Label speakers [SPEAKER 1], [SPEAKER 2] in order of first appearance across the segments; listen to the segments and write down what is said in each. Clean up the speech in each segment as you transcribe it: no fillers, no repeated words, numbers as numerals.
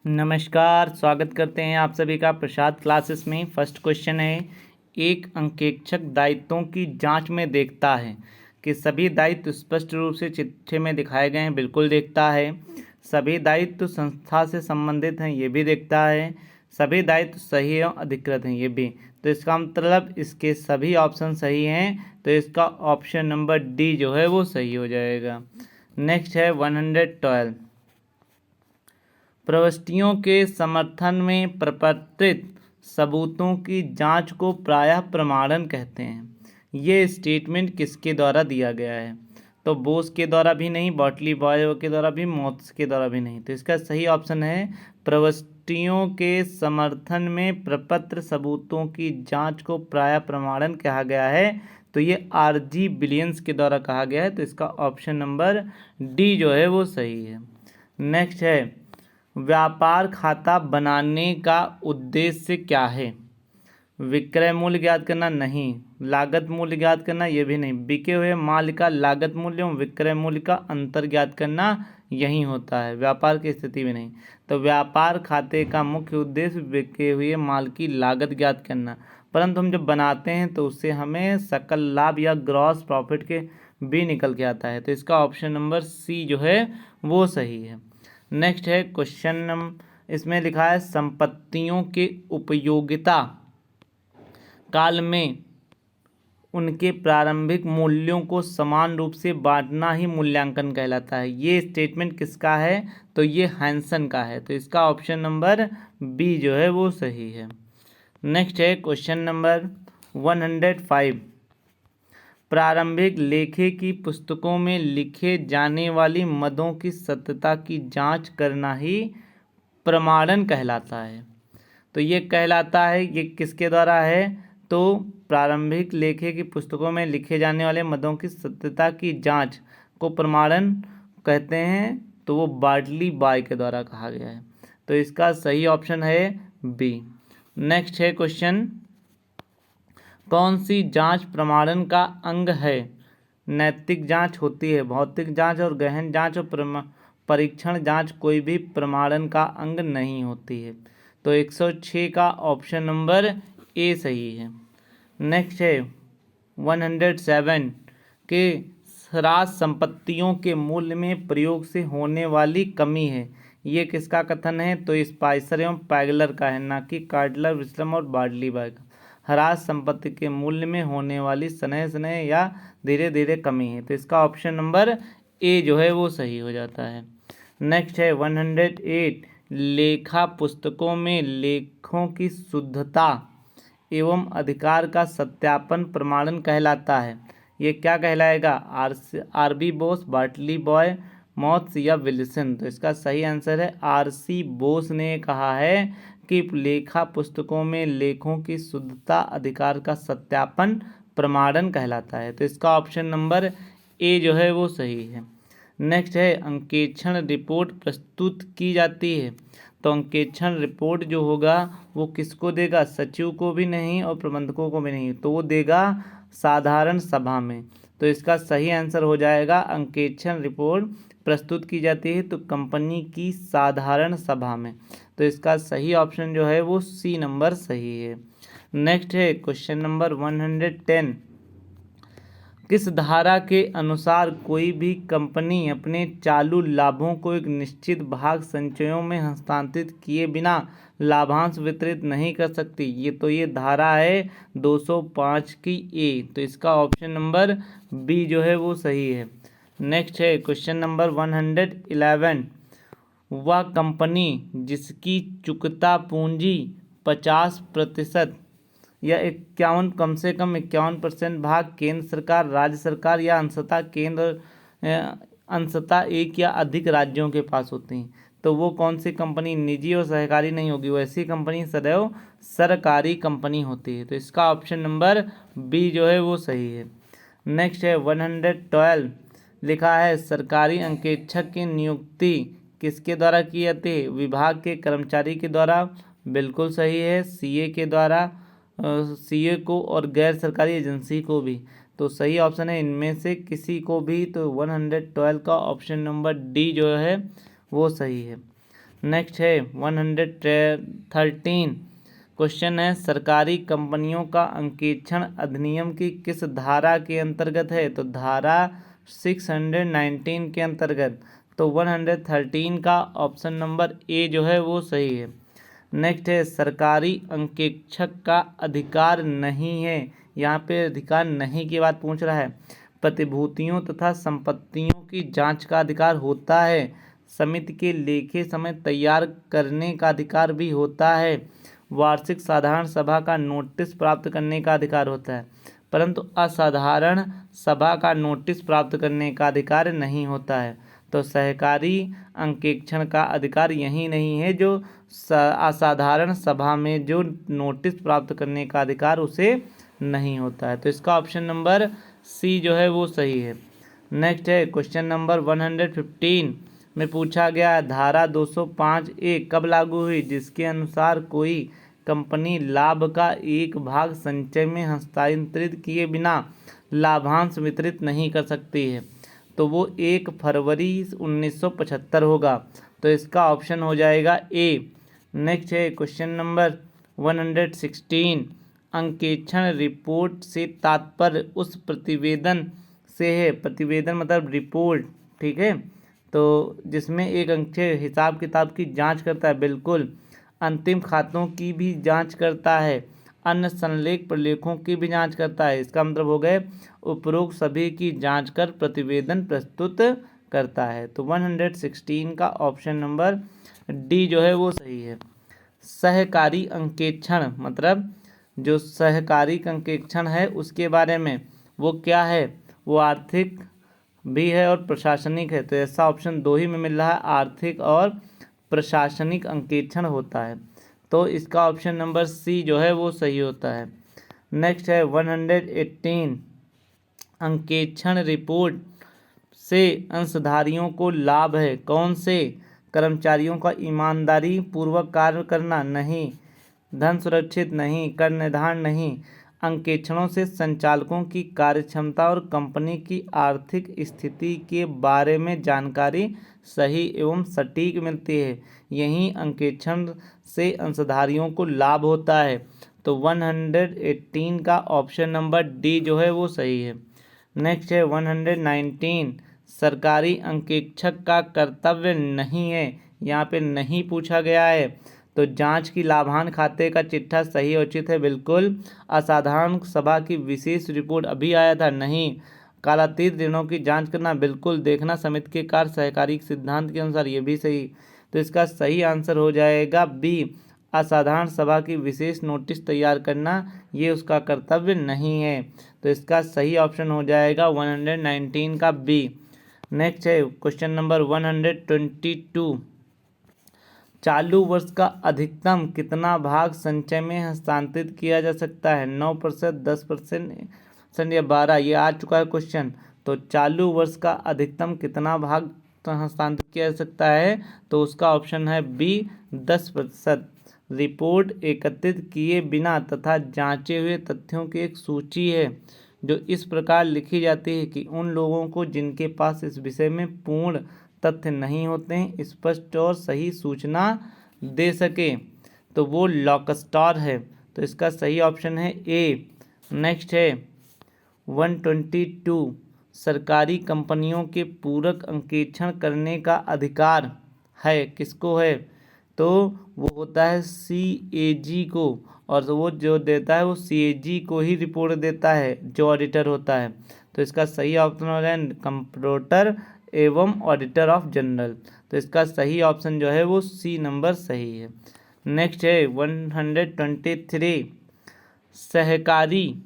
[SPEAKER 1] नमस्कार, स्वागत करते हैं आप सभी का प्रसाद क्लासेस में। फर्स्ट क्वेश्चन है, एक अंकेक्षक दायित्वों की जांच में देखता है कि सभी दायित्व स्पष्ट रूप से चिट्ठे में दिखाए गए हैं, बिल्कुल देखता है। सभी दायित्व संस्था से संबंधित हैं, ये भी देखता है। सभी दायित्व सही एवं अधिकृत हैं, ये भी। तो इसका मतलब इसके सभी ऑप्शन सही हैं, तो इसका ऑप्शन नंबर डी जो है वो सही हो जाएगा। नेक्स्ट है 112, प्रविष्टियों के समर्थन में प्रपत्रित सबूतों की जांच को प्रायः प्रमाणन कहते हैं। ये स्टेटमेंट किसके द्वारा दिया गया है? तो बोस के द्वारा भी नहीं, बॉटली बॉय के द्वारा भी, मोत्स के द्वारा भी नहीं। तो इसका सही ऑप्शन है प्रविष्टियों के समर्थन में प्रपत्र सबूतों की जांच को प्रायः प्रमाणन कहा गया है। तो ये आरजी विलियम्स के द्वारा कहा गया है। तो इसका ऑप्शन नंबर डी जो है वो सही है। नेक्स्ट है, व्यापार खाता बनाने का उद्देश्य क्या है? विक्रय मूल्य ज्ञात करना नहीं, लागत मूल्य ज्ञात करना ये भी नहीं, बिके हुए माल का लागत मूल्य एवं विक्रय मूल्य का अंतर ज्ञात करना यही होता है, व्यापार की स्थिति में नहीं। तो व्यापार खाते का मुख्य उद्देश्य बिके हुए माल की लागत ज्ञात करना, परंतु हम जब बनाते हैं तो उससे हमें सकल लाभ या ग्रॉस प्रॉफिट के भी निकल के आता है। तो इसका ऑप्शन नंबर सी जो है वो सही है। नेक्स्ट है क्वेश्चन नंबर, इसमें लिखा है संपत्तियों के उपयोगिता काल में उनके प्रारंभिक मूल्यों को समान रूप से बांटना ही मूल्यांकन कहलाता है। ये स्टेटमेंट किसका है? तो ये हैंसन का है। तो इसका ऑप्शन नंबर बी जो है वो सही है। नेक्स्ट है क्वेश्चन नंबर 105, प्रारंभिक लेखे की पुस्तकों में लिखे जाने वाली मदों की सत्यता की जांच करना ही प्रमाणन कहलाता है। तो ये कहलाता है, ये किसके द्वारा है? तो प्रारंभिक लेखे की पुस्तकों में लिखे जाने वाले मदों की सत्यता की जांच को प्रमाणन कहते हैं, तो वो बार्टली बॉय के द्वारा कहा गया है। तो इसका सही ऑप्शन है बी। नेक्स्ट है क्वेश्चन, कौन सी जांच प्रमाणन का अंग है? नैतिक जांच होती है, भौतिक जांच और गहन जांच और परीक्षण जांच कोई भी प्रमाणन का अंग नहीं होती है। तो 106 का ऑप्शन नंबर ए सही है। नेक्स्ट है 107, के ह्रास संपत्तियों के मूल्य में प्रयोग से होने वाली कमी है। ये किसका कथन है? तो स्पाइसर एवं पैगलर का है, ना कि कार्डलर, विस्लम और बार्टली बॉय का। ह्रास संपत्ति के मूल्य में होने वाली स्नेह स्नेह या धीरे धीरे कमी है। तो इसका ऑप्शन नंबर ए जो है वो सही हो जाता है। नेक्स्ट है 108, लेखा पुस्तकों में लेखों की शुद्धता एवं अधिकार का सत्यापन प्रमाणन कहलाता है। ये क्या कहलाएगा? R B Bose, Bartley boy, मोत्स या विल्सन? तो इसका सही आंसर है आर सी बोस ने कहा है कि लेखा पुस्तकों में लेखों की शुद्धता अधिकार का सत्यापन प्रमाणन कहलाता है। तो इसका ऑप्शन नंबर ए जो है वो सही है। नेक्स्ट है, अंकेक्षण रिपोर्ट प्रस्तुत की जाती है। तो अंकेक्षण रिपोर्ट जो होगा वो किसको देगा? सचिव को भी नहीं और प्रबंधकों को भी नहीं, तो वो देगा साधारण सभा में। तो इसका सही आंसर हो जाएगा, अंकेक्षण रिपोर्ट प्रस्तुत की जाती है तो कंपनी की साधारण सभा में। तो इसका सही ऑप्शन जो है वो सी नंबर सही है। नेक्स्ट है क्वेश्चन नंबर 110, किस धारा के अनुसार कोई भी कंपनी अपने चालू लाभों को एक निश्चित भाग संचयों में हस्तांतरित किए बिना लाभांश वितरित नहीं कर सकती? ये धारा है 205 की ए। तो इसका ऑप्शन नंबर बी जो है वो सही है। नेक्स्ट है क्वेश्चन नंबर 111, वह कंपनी जिसकी चुकता पूंजी 50% या 51, कम से कम 51% भाग केंद्र सरकार, राज्य सरकार या अंशतः एक या अधिक राज्यों के पास होती हैं, तो वो कौन सी कंपनी निजी और सहकारी नहीं होगी, वो ऐसी कंपनी सदैव सरकारी कंपनी होती है। तो इसका ऑप्शन नंबर बी जो है वो सही है। नेक्स्ट है 112, लिखा है सरकारी अंकेक्षक की नियुक्ति किसके द्वारा की जाती है? विभाग के कर्मचारी के द्वारा, बिल्कुल सही है। सीए के द्वारा, सीए को, और गैर सरकारी एजेंसी को भी। तो सही ऑप्शन है इनमें से किसी को भी। तो 112 का ऑप्शन नंबर डी जो है वो सही है। नेक्स्ट है 113 क्वेश्चन है, सरकारी कंपनियों का अंकेक्षण अधिनियम की किस धारा के अंतर्गत है? तो धारा 619 के अंतर्गत। तो 113 का ऑप्शन नंबर ए जो है वो सही है। नेक्स्ट है, सरकारी अंकेक्षक का अधिकार नहीं है। यहाँ पे अधिकार नहीं की बात पूछ रहा है। प्रतिभूतियों तथा संपत्तियों की जांच का अधिकार होता है। समिति के लेखे समय तैयार करने का अधिकार भी होता है। वार्षिक साधारण सभा का नोटिस प्राप्त करने का अधिकार होता है, परंतु असाधारण सभा का नोटिस प्राप्त करने का अधिकार नहीं होता है। तो सहकारी अंकेक्षण का अधिकार यही नहीं है, जो असाधारण सभा में जो नोटिस प्राप्त करने का अधिकार उसे नहीं होता है। तो इसका ऑप्शन नंबर सी जो है वो सही है। नेक्स्ट है क्वेश्चन नंबर 115 में पूछा गया, धारा 205A कब लागू हुई, जिसके अनुसार कोई कंपनी लाभ का एक भाग संचय में हस्तांतरित किए बिना लाभांश वितरित नहीं कर सकती है? तो वो 1 फरवरी 1975 होगा। तो इसका ऑप्शन हो जाएगा ए। नेक्स्ट है क्वेश्चन नंबर 116, अंकेक्षण रिपोर्ट से तात्पर्य उस प्रतिवेदन से है। प्रतिवेदन मतलब रिपोर्ट, ठीक है, तो जिसमें एक अंकीय हिसाब किताब की जांच करता है, बिल्कुल, अंतिम खातों की भी जांच करता है, अन्य संलेख प्रलेखों की भी जांच करता है। इसका मतलब हो गए उपरोक्त सभी की जांच कर प्रतिवेदन प्रस्तुत करता है। तो 116 का ऑप्शन नंबर डी जो है वो सही है। सहकारी अंकेक्षण मतलब जो सहकारी अंकेक्षण है उसके बारे में वो क्या है, वो आर्थिक भी है और प्रशासनिक है। तो ऐसा ऑप्शन 2 ही में मिल रहा है, आर्थिक और प्रशासनिक अंकेक्षण होता है। तो इसका ऑप्शन नंबर सी जो है वो सही होता है। नेक्स्ट है 118, अंकेक्षण रिपोर्ट से अंशधारियों को लाभ है। कौन से? कर्मचारियों का ईमानदारी पूर्वक कार्य करना नहीं, धन सुरक्षित नहीं, कर निर्धारण नहीं। अंकेक्षणों से संचालकों की कार्यक्षमता और कंपनी की आर्थिक स्थिति के बारे में जानकारी सही एवं सटीक मिलती है। यही अंकेक्षण से अंशधारियों को लाभ होता है। तो 118 का ऑप्शन नंबर डी जो है वो सही है। नेक्स्ट है 119, सरकारी अंकेक्षक का कर्तव्य नहीं है। यहाँ पे नहीं पूछा गया है। तो जांच की लाभांश खाते का चिट्ठा सही और उचित है, बिल्कुल। असाधारण सभा की विशेष रिपोर्ट अभी आया था, नहीं। कालातीत ऋणों की जांच करना, बिल्कुल। देखना समिति के कार्य सहकारी सिद्धांत के अनुसार, ये भी सही। तो इसका सही आंसर हो जाएगा बी, असाधारण सभा की विशेष नोटिस तैयार करना, ये उसका कर्तव्य नहीं है। तो इसका सही ऑप्शन हो जाएगा 119 का बी। नेक्स्ट है क्वेश्चन नंबर 122, चालू वर्ष का अधिकतम कितना भाग संचय में हस्तांतरित किया जा सकता है? 9%, 10% या 12? ये आ चुका है क्वेश्चन। तो चालू वर्ष का अधिकतम कितना भाग हस्तांतरित किया जा सकता है? तो उसका ऑप्शन है बी, 10%। रिपोर्ट एकत्रित किए बिना तथा जांचे हुए तथ्यों की एक सूची है, जो इस प्रकार लिखी जाती है कि उन लोगों को जिनके पास इस विषय में पूर्ण तथ्य नहीं होते हैं स्पष्ट और सही सूचना दे सके, तो वो लॉकस्टार है। तो इसका सही ऑप्शन है ए। नेक्स्ट है 122, सरकारी कंपनियों के पूरक अंकेक्षण करने का अधिकार है, किसको है? तो वो होता है CAG को, और वो जो देता है वो CAG को ही रिपोर्ट देता है, जो ऑडिटर होता है। तो इसका सही ऑप्शन हो जाए कंप्ट्रोलर एवं ऑडिटर ऑफ जनरल। तो इसका सही ऑप्शन जो है वो सी नंबर सही है। नेक्स्ट है 123, सहकारी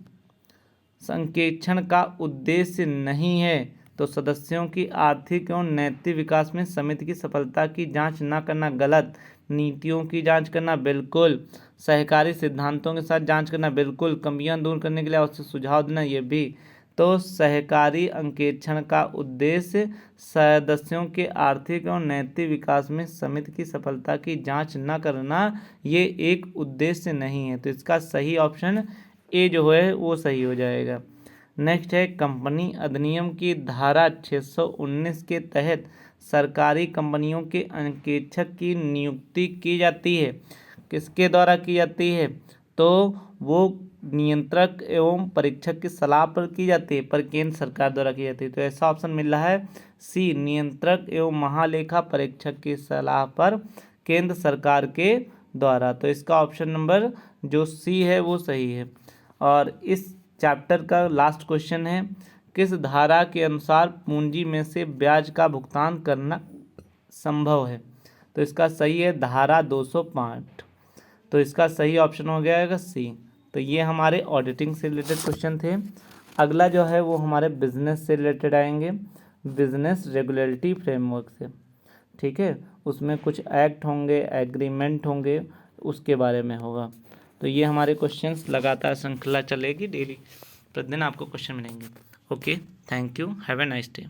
[SPEAKER 1] संकेक्षण का उद्देश्य नहीं है। तो सदस्यों की आर्थिक एवं नैतिक विकास में समिति की सफलता की जांच न करना, गलत। नीतियों की जांच करना, बिल्कुल। सहकारी सिद्धांतों के साथ जांच करना, बिल्कुल। कमियां दूर करने के लिए आवश्यक सुझाव देना, ये भी। तो सहकारी अंकेक्षण का उद्देश्य सदस्यों के आर्थिक और नैतिक विकास में समिति की सफलता की जांच न करना, ये एक उद्देश्य नहीं है। तो इसका सही ऑप्शन ए जो है वो सही हो जाएगा। नेक्स्ट है कंपनी अधिनियम की धारा 619 के तहत सरकारी कंपनियों के अंकेक्षक की नियुक्ति की जाती है, किसके द्वारा की जाती है? तो वो नियंत्रक एवं परीक्षक की सलाह पर की जाती है, पर केंद्र सरकार द्वारा की जाती है। तो ऐसा ऑप्शन मिल रहा है सी, नियंत्रक एवं महालेखा परीक्षक की सलाह पर केंद्र सरकार के द्वारा। तो इसका ऑप्शन नंबर जो सी है वो सही है। और इस चैप्टर का लास्ट क्वेश्चन है, किस धारा के अनुसार पूंजी में से ब्याज का भुगतान करना संभव है? तो इसका सही है धारा 205। तो इसका सही ऑप्शन हो गया सी। तो ये हमारे ऑडिटिंग से रिलेटेड क्वेश्चन थे। अगला जो है वो हमारे बिजनेस से रिलेटेड आएंगे, बिजनेस रेगुलेटरी फ्रेमवर्क से। ठीक है, उसमें कुछ एक्ट होंगे, एग्रीमेंट होंगे, उसके बारे में होगा। तो ये हमारे क्वेश्चंस लगातार श्रृंखला चलेगी, डेली प्रतिदिन आपको क्वेश्चन मिलेंगे। Okay, thank you, have a nice day.